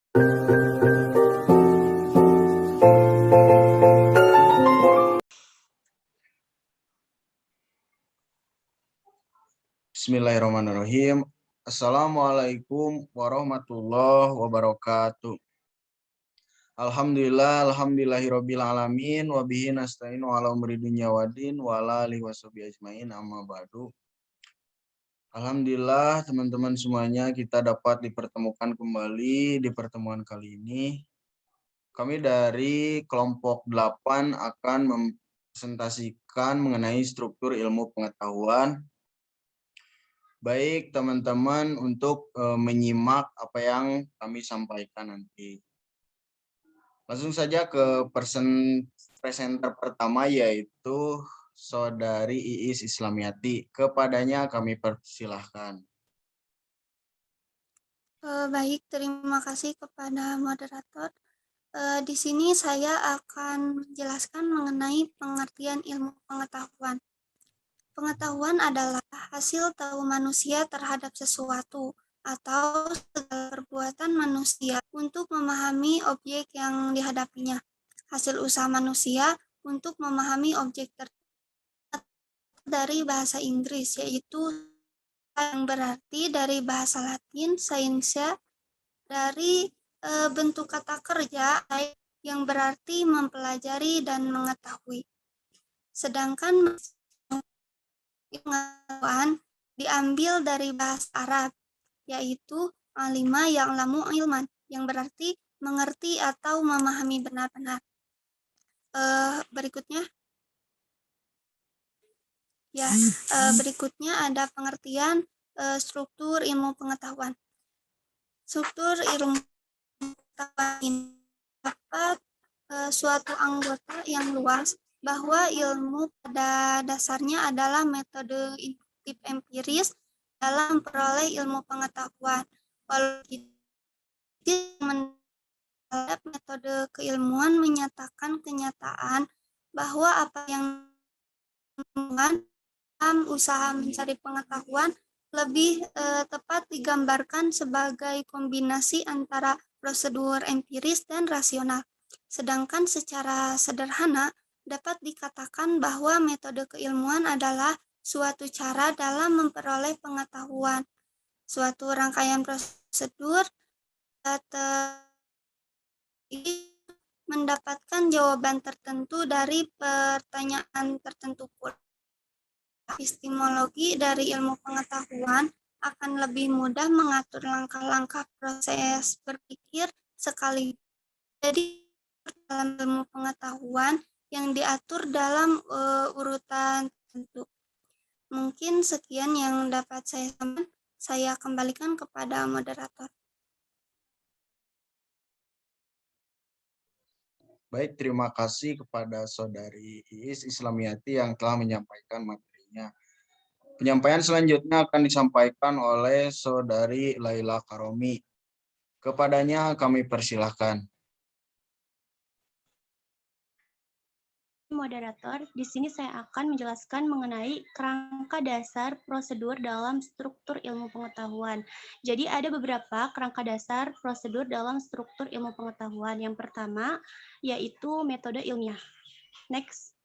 Bismillahirrahmanirrahim. Assalamualaikum warahmatullahi wabarakatuh. Alhamdulillahirabbil alamin wa bihi nasta'inu ala umuri dunya waddin wa ala alihi washabihi ajmain amma ba'du. Alhamdulillah teman-teman semuanya kita dapat dipertemukan kembali di pertemuan kali ini. Kami dari kelompok 8 akan mempresentasikan mengenai struktur ilmu pengetahuan. Baik teman-teman untuk menyimak apa yang kami sampaikan nanti. Langsung saja ke presenter pertama yaitu Saudari Iis Islamiati. Kepadanya kami persilahkan. Baik, terima kasih kepada moderator. Di sini saya akan menjelaskan mengenai pengertian ilmu pengetahuan. Pengetahuan adalah hasil tahu manusia terhadap sesuatu atau segala perbuatan manusia untuk memahami objek yang dihadapinya. Hasil usaha manusia untuk memahami objek tersebut dari bahasa Inggris, yaitu yang berarti dari bahasa Latin, scientia, dari bentuk kata kerja yang berarti mempelajari dan mengetahui. Sedangkan pengetahuan diambil dari bahasa Arab, yaitu alima ya'lamu ilman, yang berarti mengerti atau memahami benar-benar. Berikutnya ada pengertian struktur ilmu pengetahuan. Struktur ilmu pengetahuan ini dapat suatu anggota yang luas bahwa ilmu pada dasarnya adalah metode induktif empiris dalam memperoleh ilmu pengetahuan. Walau metode keilmuan menyatakan kenyataan bahwa apa yang dalam usaha mencari pengetahuan lebih tepat digambarkan sebagai kombinasi antara prosedur empiris dan rasional. Sedangkan secara sederhana dapat dikatakan bahwa metode keilmuan adalah suatu cara dalam memperoleh pengetahuan, suatu rangkaian prosedur mendapatkan jawaban tertentu dari pertanyaan tertentu pula. Epistemologi dari ilmu pengetahuan akan lebih mudah mengatur langkah-langkah proses berpikir sekali. Jadi dalam ilmu pengetahuan yang diatur dalam urutan tertentu. Mungkin sekian yang dapat saya sampaikan. Saya kembalikan kepada moderator. Baik, terima kasih kepada Saudari Iis Islamiati yang telah menyampaikan materinya. Penyampaian selanjutnya akan disampaikan oleh Saudari Laila Karomi. Kepadanya kami persilahkan. Moderator, di sini saya akan menjelaskan mengenai kerangka dasar prosedur dalam struktur ilmu pengetahuan. Jadi ada beberapa kerangka dasar prosedur dalam struktur ilmu pengetahuan. Yang pertama yaitu metode ilmiah. Next.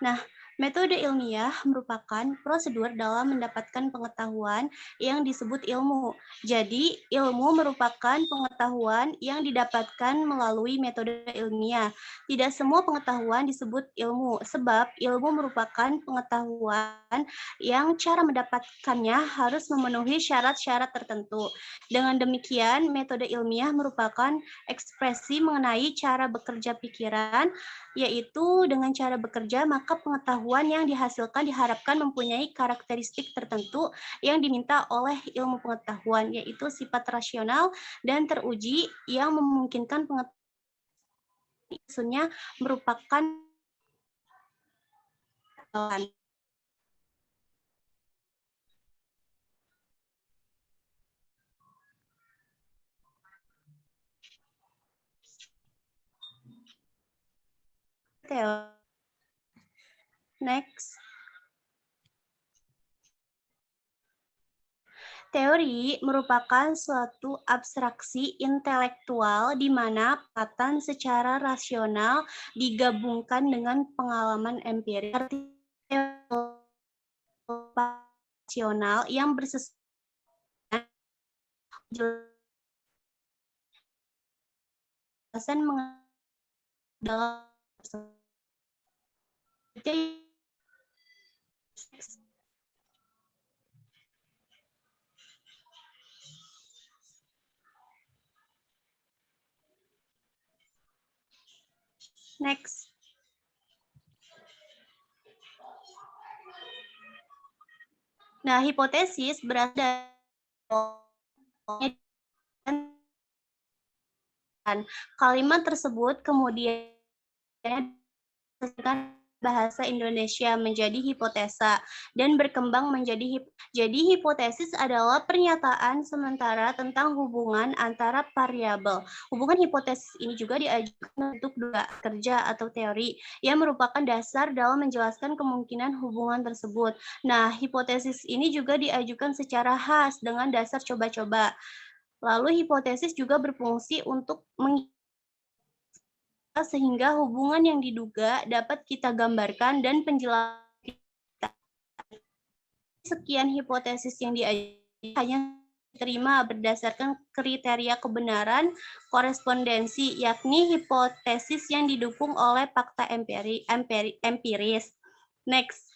Nah, metode ilmiah merupakan prosedur dalam mendapatkan pengetahuan yang disebut ilmu. Jadi, ilmu merupakan pengetahuan yang didapatkan melalui metode ilmiah. Tidak semua pengetahuan disebut ilmu, sebab ilmu merupakan pengetahuan yang cara mendapatkannya harus memenuhi syarat-syarat tertentu. Dengan demikian, metode ilmiah merupakan ekspresi mengenai cara bekerja pikiran, yaitu dengan cara bekerja maka pengetahuan yang dihasilkan diharapkan mempunyai karakteristik tertentu yang diminta oleh ilmu pengetahuan, yaitu sifat rasional dan teruji yang memungkinkan pengetahuan merupakan Next. Teori merupakan suatu abstraksi intelektual di mana patan secara rasional digabungkan dengan pengalaman empiris. Rasional yang bersesuaian jelasan dalam next. Nah, hipotesis berasal dari kalimat tersebut kemudian bahasa Indonesia menjadi hipotesa dan berkembang menjadi jadi hipotesis adalah pernyataan sementara tentang hubungan antara variabel. Hubungan hipotesis ini juga diajukan untuk dua kerja atau teori yang merupakan dasar dalam menjelaskan kemungkinan hubungan tersebut. Nah, hipotesis ini juga diajukan secara khas dengan dasar coba-coba. Lalu hipotesis juga berfungsi untuk sehingga hubungan yang diduga dapat kita gambarkan dan penjelasan sekian hipotesis yang diajukan hanya diterima berdasarkan kriteria kebenaran korespondensi, yakni hipotesis yang didukung oleh fakta empiris. Next.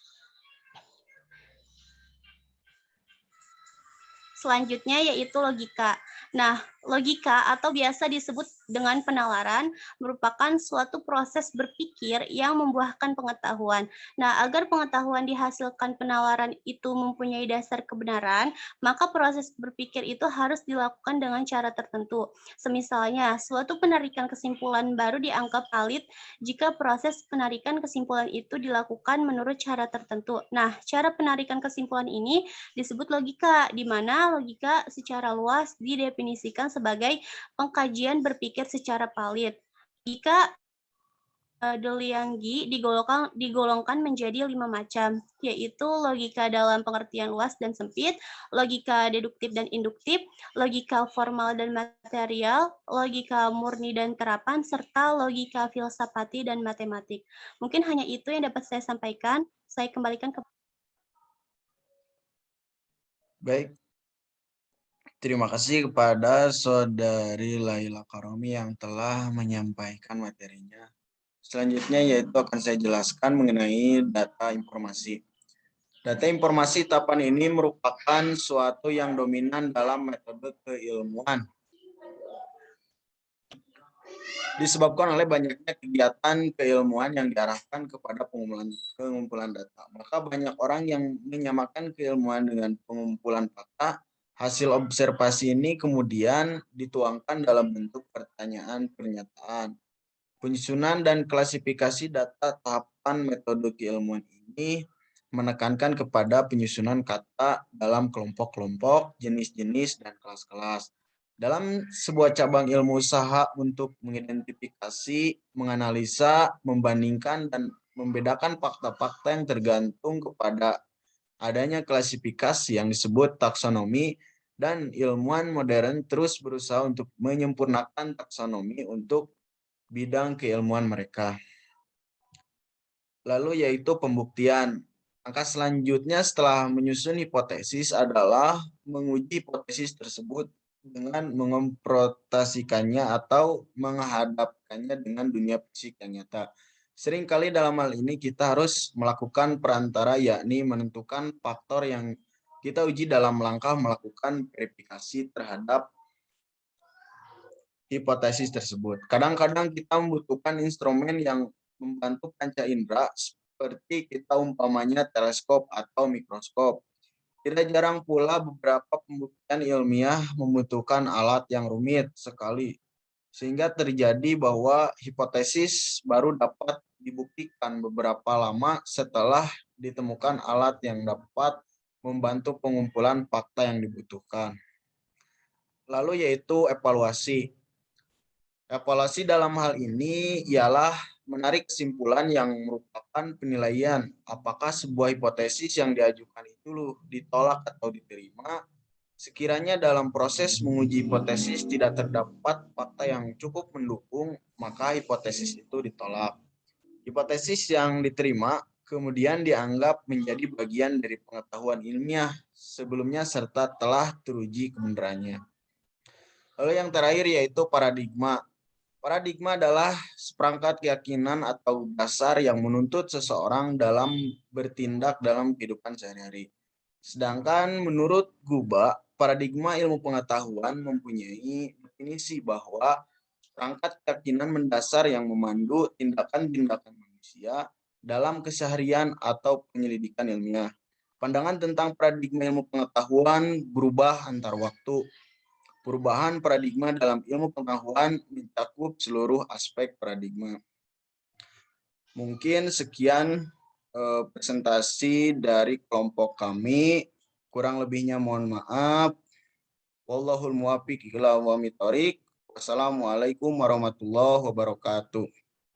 Selanjutnya yaitu logika. Nah, logika atau biasa disebut dengan penalaran merupakan suatu proses berpikir yang membuahkan pengetahuan. Nah, agar pengetahuan dihasilkan penalaran itu mempunyai dasar kebenaran, maka proses berpikir itu harus dilakukan dengan cara tertentu. Semisalnya, suatu penarikan kesimpulan baru dianggap valid jika proses penarikan kesimpulan itu dilakukan menurut cara tertentu. Nah, cara penarikan kesimpulan ini disebut logika, di mana logika secara luas didefinisikan sebagai pengkajian berpikir secara valid. Logika Delianggi digolongkan menjadi 5 macam, yaitu logika dalam pengertian luas dan sempit, logika deduktif dan induktif, logika formal dan material, logika murni dan terapan, serta logika filsafati dan matematik. Mungkin hanya itu yang dapat saya sampaikan. Saya kembalikan ke Baik, terima kasih kepada Saudari Laila Karomi yang telah menyampaikan materinya. Selanjutnya yaitu akan saya jelaskan mengenai data informasi. Data informasi tahapan ini merupakan suatu yang dominan dalam metode keilmuan. Disebabkan oleh banyaknya kegiatan keilmuan yang diarahkan kepada pengumpulan data. Maka banyak orang yang menyamakan keilmuan dengan pengumpulan fakta. Hasil observasi ini kemudian dituangkan dalam bentuk pertanyaan pernyataan. Penyusunan dan klasifikasi data tahapan metode keilmuan ini menekankan kepada penyusunan kata dalam kelompok-kelompok, jenis-jenis, dan kelas-kelas. Dalam sebuah cabang ilmu usaha untuk mengidentifikasi, menganalisa, membandingkan, dan membedakan fakta-fakta yang tergantung kepada adanya klasifikasi yang disebut taksonomi, dan ilmuwan modern terus berusaha untuk menyempurnakan taksonomi untuk bidang keilmuan mereka. Lalu yaitu pembuktian. Langkah selanjutnya setelah menyusun hipotesis adalah menguji hipotesis tersebut dengan mengonfrontasikannya atau menghadapkannya dengan dunia fisik yang nyata. Seringkali dalam hal ini kita harus melakukan perantara, yakni menentukan faktor yang kita uji dalam langkah melakukan verifikasi terhadap hipotesis tersebut. Kadang-kadang kita membutuhkan instrumen yang membantu panca indera seperti kita umpamanya teleskop atau mikroskop. Tidak jarang pula beberapa pembuktian ilmiah membutuhkan alat yang rumit sekali, sehingga terjadi bahwa hipotesis baru dapat dibuktikan beberapa lama setelah ditemukan alat yang dapat membantu pengumpulan fakta yang dibutuhkan. Lalu yaitu evaluasi. Evaluasi dalam hal ini ialah menarik kesimpulan yang merupakan penilaian apakah sebuah hipotesis yang diajukan itu ditolak atau diterima Sekiranya dalam proses menguji hipotesis tidak terdapat fakta yang cukup mendukung, maka hipotesis itu ditolak. Hipotesis yang diterima kemudian dianggap menjadi bagian dari pengetahuan ilmiah sebelumnya serta telah teruji kebenarannya. Lalu yang terakhir yaitu paradigma. Paradigma adalah seperangkat keyakinan atau dasar yang menuntut seseorang dalam bertindak dalam kehidupan sehari-hari. Sedangkan menurut Guba, paradigma ilmu pengetahuan mempunyai definisi bahwa perangkat keyakinan mendasar yang memandu tindakan-tindakan manusia dalam keseharian atau penyelidikan ilmiah. Pandangan tentang paradigma ilmu pengetahuan berubah antar waktu. Perubahan paradigma dalam ilmu pengetahuan mencakup seluruh aspek paradigma. Mungkin sekian presentasi dari kelompok kami. Kurang lebihnya mohon maaf. Wallahul muwaffiq ila aqwamit thoriq. Wassalamualaikum warahmatullahi wabarakatuh.